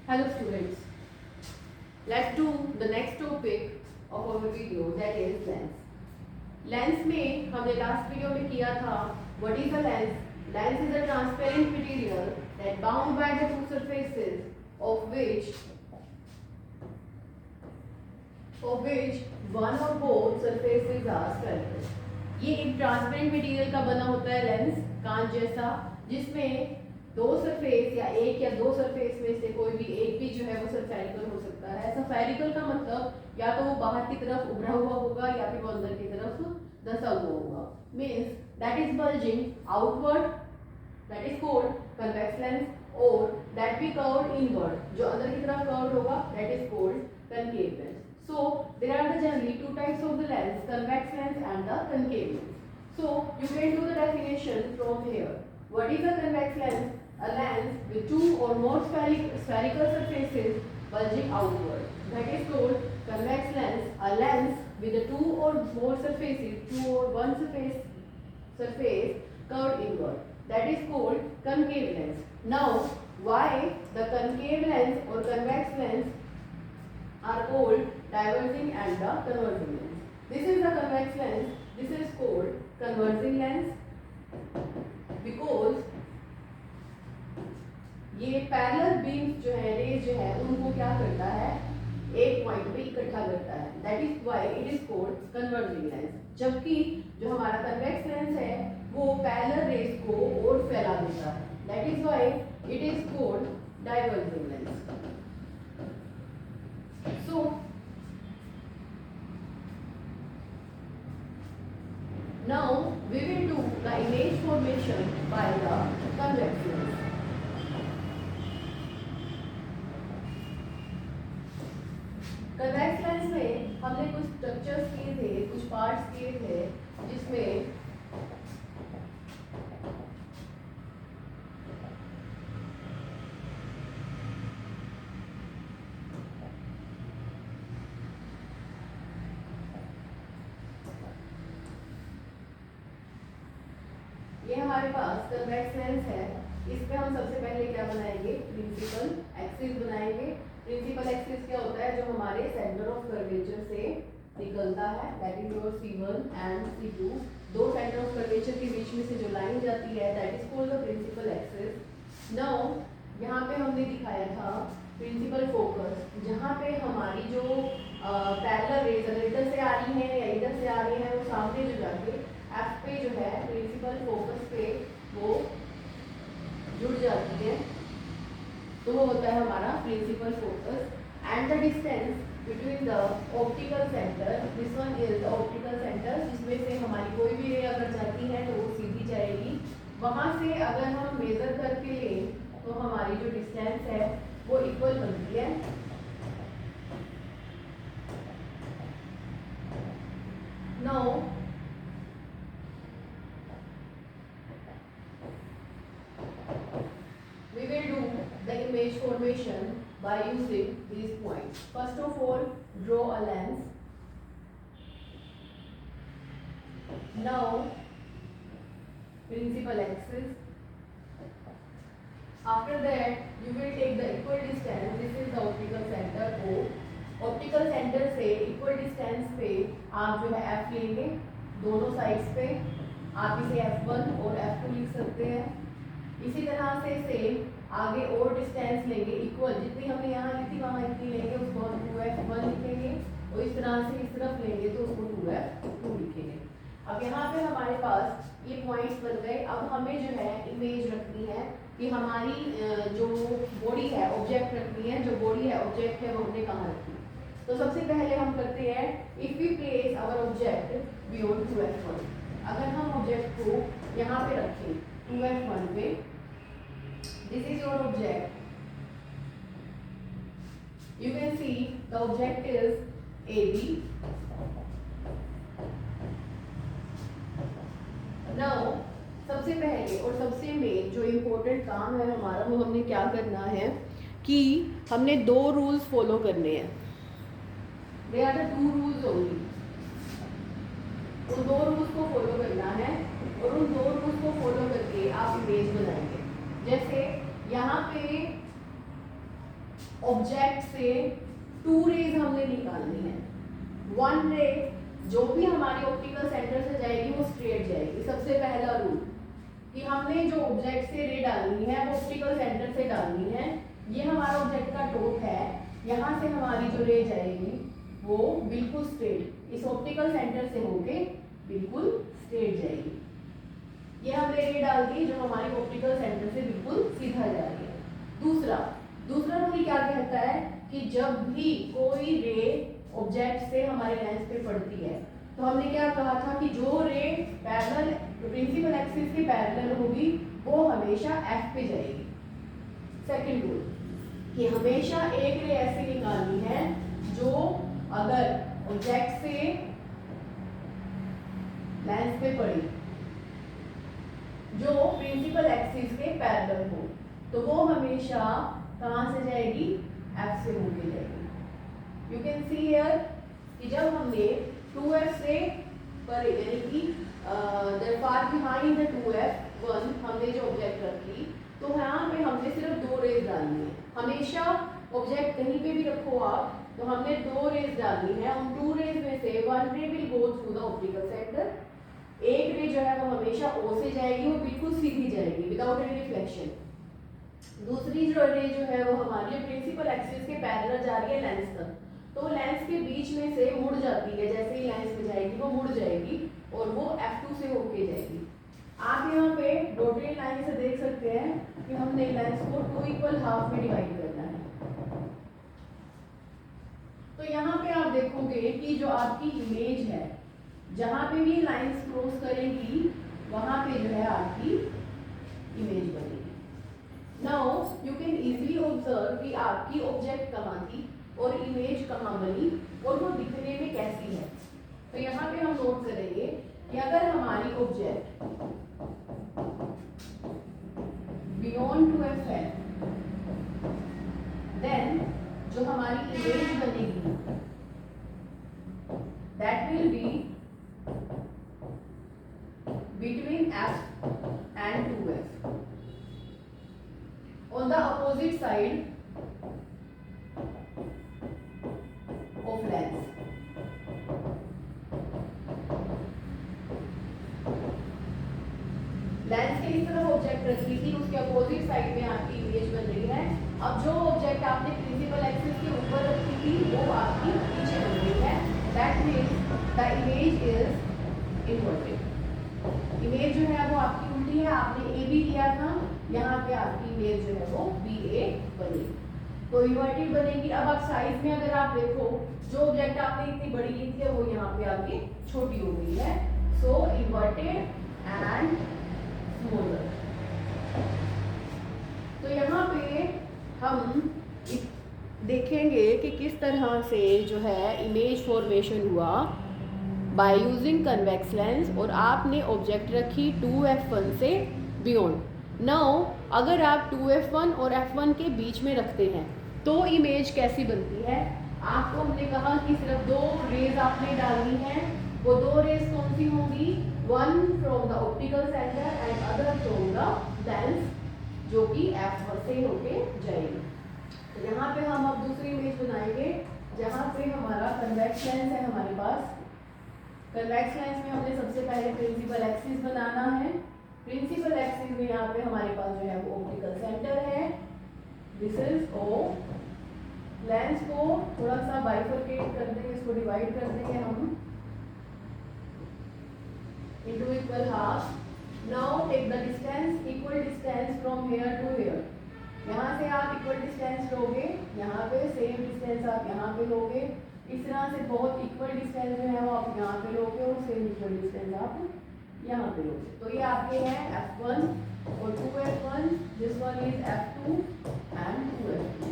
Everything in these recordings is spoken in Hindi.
Hello students, let's do the next topic of our video, that is lens. Lens में हमने लास्ट वीडियो में किया था what is a lens. Lens is a transparent material that bound by the two surfaces of which one or both surfaces are spherical. ये एक ट्रांसपेरेंट मटेरियल का बना होता है लेंस, कांच जैसा, जिसमें दो सरफेस या एक या दो सरफेस में से कोई भी एक भी जो है वो सफेरिकल हो सकता है. सफेरिकल का मतलब या तो वो बाहर की तरफ उभरा हुआ होगा या फिर वो अंदर की तरफ धंसा हुआ होगा. Means that is bulging outward, that is called convex lens, और दैट बी कर्व्ड इनवर्ड, जो अंदर की तरफ कर्व्ड होगा, that is called concave lens. So there are the generally two types of the lens, convex lens and the concave lens. So you can do the definition from here. What is a convex lens? A lens with two or more spherical surfaces bulging outward. That is called convex lens. A lens with the two or more surfaces, two or one surface curved inward. That is called concave lens. Now, why the concave lens or convex lens are called diverging and the converging lens? This is the convex lens. This is called converging lens because ये पैरेलल बीम्स जो है, रेज जो है, उनको क्या करता है, एक पॉइंट पे इकट्ठा करता है. That is why it is called converging lens. जबकि जो हमारा कन्वेक्स लेंस है वो पैरेलल रेज को और फैला देता है. That is why it is called diverging lens. So now we will do the image formation by the convex lens. Convex lens में हमने कुछ स्ट्रक्चर्स किए थे, कुछ पार्ट्स किए थे, जिसमें ये हमारे पास कन्वेक्स लेंस है. इसमें हम सबसे पहले क्या बनाएंगे, प्रिंसिपल एक्सिस बनाएंगे. प्रिंसिपल एक्सिस क्या होता है, जो हमारे सेंटर ऑफ कर्वेचर से निकलता है, that is your C1 and C2. दो सेंटर ऑफ कर्वेचर के बीच में से जो लाइन जाती है, that is called the principal axis. Now यहाँ पे हमने दिखाया था प्रिंसिपल फोकस, जहाँ पे हमारी जो पैरेलल रेज अगर इधर से आ रही है या इधर से आ रही है, वो सामने जो जाके एफ पे जो है प्रिंसिपल फोकस पे वो जुड़ जाती है, तो वो होता है हमारा principal focus. And the distance between the optical centre, this one is the optical centre, जिसमें से हमारी कोई भी रे अगर जाती है तो वो सीधी जाएगी. वहाँ से अगर हम मेजर करके लें तो हमारी जो डिस्टेंस है वो इक्वल बनती है. Now we will do the image formation by using these points. First of all, draw a lens. Now, principal axis. After that, you will take the equal distance. This is the optical center O. Optical centre से इक्वल डिस्टेंस पे आप जो है F लेंगे दोनों साइड्स पे. आप इसे F1 और F2 लिख सकते हैं. इसी तरह से सेम आगे और डिस्टेंस लेंगे इक्वल, जितनी हमने यहाँ लिखी वहाँ इतनी लेंगे, उसको हम 2F1 लिखेंगे, और इस तरह से इस तरफ लेंगे तो उसको 2F2 लिखेंगे. अब यहाँ पे हमारे पास ये पॉइंट्स बन गए. अब हमें जो है इमेज रखनी है कि हमारी जो बॉडी है, ऑब्जेक्ट रखनी है, जो बॉडी है, ऑब्जेक्ट है, वो हमने कहाँ रखी. तो सबसे पहले हम करते हैं, if we place our object beyond 2F1, अगर हम ऑब्जेक्ट को यहाँ पे रखें 2F1 पे, this is your object. You can see the object is AB. Now सबसे पहले और सबसे मेन जो इम्पोर्टेंट काम है हमारा, वो हमने क्या करना है कि हमने दो रूल्स फॉलो करने हैं. They are the two rules only. उन दो रूल्स को फॉलो करना है और उन दो रूल्स को फॉलो करके आप इमेज बनाएंगे. जैसे यहाँ पे ऑब्जेक्ट से 2 रेज हमने निकालनी है। 1 रे जो भी हमारी ऑप्टिकल सेंटर से जाएगी वो स्ट्रेट जाएगी। सबसे पहला रूल कि हमने जो ऑब्जेक्ट से रे डालनी है वो ऑप्टिकल सेंटर से डालनी है। ये हमारा ऑब्जेक्ट का टॉप है, यहाँ से हमारी जो रे जाएगी वो बिल्कुल स्ट्रेट इस ऑप्टिकल सेंटर से होके बिल्कुल स्ट्रेट जाएगी। ये हमने रे डाल दी जो हमारी ऑप्टिकल सेंटर से बिल्कुल सीधा जा रही है। दूसरा रूल क्या कहता है कि जब भी कोई रे ऑब्जेक्ट से हमारे लेंस पे पड़ती है तो हमने क्या कहा था कि जो रे पैरेलल प्रिंसिपल एक्सिस के पैरेलल होगी वो हमेशा एफ पे जाएगी। सेकंड रूल कि हमेशा एक रे ऐसी निकालनी है जो अगर ऑब्जेक्ट से लेंस पे पड़ी जो प्रिंसिपल एक्सिस के पैरेलल हो तो वो हमेशा कहाँ से जाएगी, एफ से होके जाएगी। यू कैन सी हियर कि जब हमने 2f से पर यानी कि फार बिहाइंड द 2f1 हमने जो ऑब्जेक्ट रखी तो यहाँ पे हमने सिर्फ 2 रेज डालनी है। हमेशा ऑब्जेक्ट कहीं पे भी रखो आप तो हमने 2 रेज डालनी है। उन 2 रेज में से 1 रे will go through the optical centre, एक रे जो है वो हमेशा O से जाएगी, वो बिल्कुल सीधी जाएगी विदाउट एनी रिफ्लेक्शन। दूसरी जो रे जो है वो हमारी प्रिंसिपल एक्सिस के पैरेलल जा रही है लेंस तक, तो लेंस के बीच में से मुड़ जाती है। जैसे ही लेंस में जाएगी वो मुड़ जाएगी और वो F2 से होके जाएगी। आप यहाँ पे डॉटेड लाइन से देख सकते हैं कि हमने लेंस को 2 इक्वल हाफ में डिवाइड करना है। तो यहाँ पे आप देखोगे कि जो आपकी इमेज है जहाँ पे भी लाइंस क्रॉस करेंगी वहां पे जो है आपकी इमेज बनेगी। Now you can easily observe कि आपकी ऑब्जेक्ट कहाँ थी और इमेज कहाँ बनी और वो दिखने में कैसी है। तो यहाँ पे हम नोट करेंगे कि अगर हमारी ऑब्जेक्ट बियॉन्ड 2f है देन जो हमारी इमेज बनेगी that will be between f and 2f. On the opposite side of lens. Lens के इस तरफ ऑब्जेक्ट रखी थी, उसके अपोजिट साइड में आपकी इमेज बन रही है। अब जो ऑब्जेक्ट आपने प्रिंसिपल एक्सिस के ऊपर रखी थी वो आपकी पीछे बन रही है। That means the image is inverted. Image जो है वो आपकी उल्टी है। आपने ए बी लिया था, यहाँ पे आपकी इमेज जो है वो बी ए बनेगी, तो इन्वर्टेड बनेगी। अब आप साइज में अगर आप देखो जो ऑब्जेक्ट आपने इतनी बड़ी ली थी वो यहाँ पे आके छोटी हो गई है। सो इन्वर्टेड एंड स्मॉलर। तो यहाँ पे हम देखेंगे कि किस तरह से जो है इमेज फॉर्मेशन हुआ बाय यूजिंग कन्वेक्स लेंस और आपने ऑब्जेक्ट रखी 2f1 से बियॉन्ड। नाउ अगर आप 2f1 और f1 के बीच में रखते हैं तो इमेज कैसी बनती है। आपको हमने कहा कि सिर्फ 2 रेज आपने डालनी है। वो 2 रेज कौन सी होंगी, one from the optical centre and other from the lens, जो कि f1 से होके जाएगी। तो यहाँ पे हम अब दूसरी इमेज बनाएंगे जहाँ पे हमारा कन्वेक्स लेंस है हमारे पास। कन्वेक्स लेंस में हमने सबसे पहले प्रिंसिपल एक्सिस बनाना है। प्रिंसिपल एक्सिस में यहाँ पे हमारे पास जो है वो ऑप्टिकल सेंटर है, दिस इज O। लेंस को थोड़ा सा बाइफरकेट कर देंगे, इसको डिवाइड कर देंगे हम into equal half. Now take the distance, equal distance from here to here. यहाँ से आप इक्वल डिस्टेंस लोगे, यहाँ पे सेम डिस्टेंस आप यहाँ पे लोगे, इस तरह से बहुत इक्वल डिस्टेंस जो है वो आप यहाँ पे लोगे और सेम इक्वल डिस्टेंस आप यहाँ पे लोगे। तो ये आपके हैं f1 और 2f1, this one is f2 and 2f2।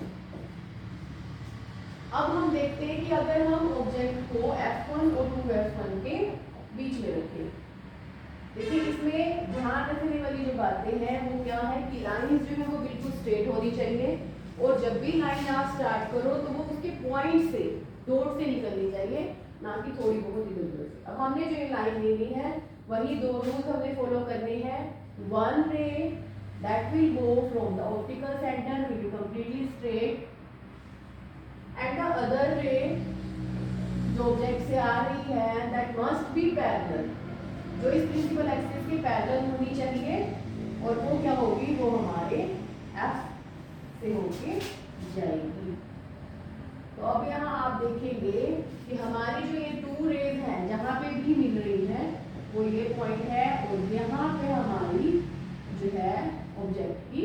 अब हम देखते हैं कि अगर हम ऑब्जेक्ट को f1 और 2f1 के बीच में रखें। देखिए इसमें ध्यान रखने वाली जो बातें हैं वो क्या है कि लाइंस जो है वो बिल्कुल स्ट्रेट होनी चाहिए और जब भी लाइन आप स्टार्ट करो तो वो उसके पॉइंट से, डॉट से निकलनी चाहिए, ना कि थोड़ी बहुत इधर उधर से। अब हमने जो लाइन लेनी है वही 2 रूल्स हमने फॉलो करने हैं। 1 रे that will go from the optical centre will be completely straight and the other रे जो ऑब्जेक्ट से आ रही है दैट मस्ट बी पैरेलल, जो इस प्रिंसिपल एक्सिस के पैरेलल होनी चाहिए, और वो क्या होगी, वो हमारे एफ से होके जाएगी। तो अब यहाँ आप देखेंगे कि हमारी जो ये टू रेज हैं जहाँ पे भी मिल रही है वो ये पॉइंट है, और यहाँ पे हमारी जो है ऑब्जेक्ट की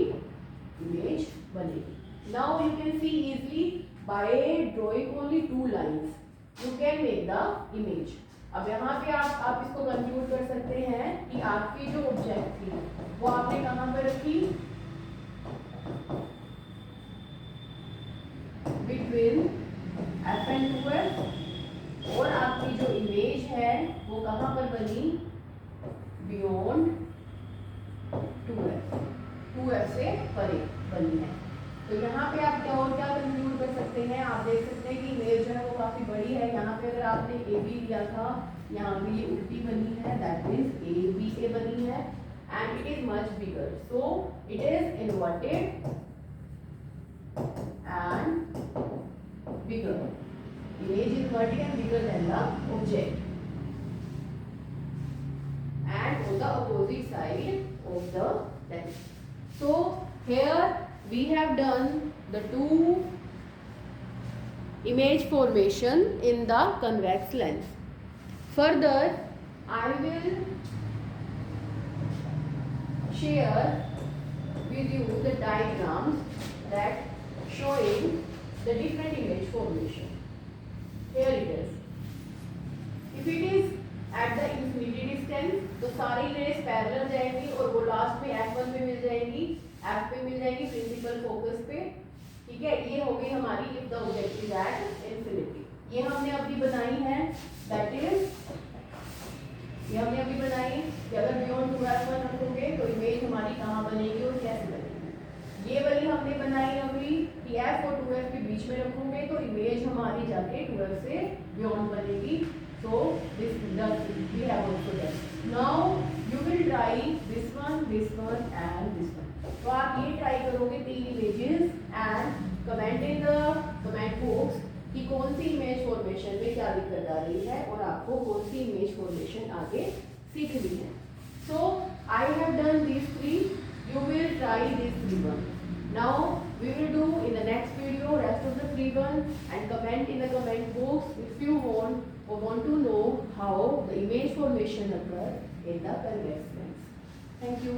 इमेज बनेगी। Now you can see easily bye drawing only two lines you can make the image. अब यहाँ पे आप इसको कंक्लूड कर सकते हैं कि आपकी जो ऑब्जेक्ट थी वो आपने कहाँ पर रखी, बिटवीन एफ एंड 2f, और आपकी जो इमेज है वो कहाँ पर बनी, बियॉन्ड 2f से परे बनी है। तो यहाँ पे आप क्या और क्या कंक्लूड कर सकते हैं, आप देख सकते हैं कि इमेज जो है वो काफी बड़ी है। यहाँ पे अगर आपने ए बी लिया था, यहाँ पे ये उल्टी बनी है, दैट मीन्स ए बी से बनी है, and it is much bigger, so it is inverted and bigger. Image is inverted and bigger than the object. And on the opposite side of the lens. So here we have done the two image formation in the convex lens. Further, I will share with you the diagrams that showing the different image formation. Here it is. If it is at the infinity distance, तो सारी रेस पैरेलल जाएंगी और वो लास्ट में F1 पे मिल जाएंगी, F पे मिल जाएंगी प्रिंसिपल फोकस पे। ठीक है, ये हो गई हमारी if the object is at infinity। ये हमने अभी बनाई है, that is ये हमने अभी बनाई कि अगर beyond 2f1 रखोगे तो इमेज हमारी कहाँ बनेगी और कैसे बनेगी। ये वाली हमने बनाई अभी कि f और 2f के बीच में रखोगे तो इमेज हमारी जाके 2f से बियॉन्ड बनेगी। So this we have also done. Now you will try this one and this one. तो आप ये ट्राई करोगे तीन images and comment in the comment box कि कौन सी इमेज फॉर्मेशन में क्या दिक्कत आ रही है और आपको कौन सी इमेज फॉर्मेशन आगे सीखनी है। So I have done this three, you will try this 3 one. Now we will do in the next video rest of the 3 one and comment in the comment box if you want to know how the image formation occur in the convex lens. Thank you.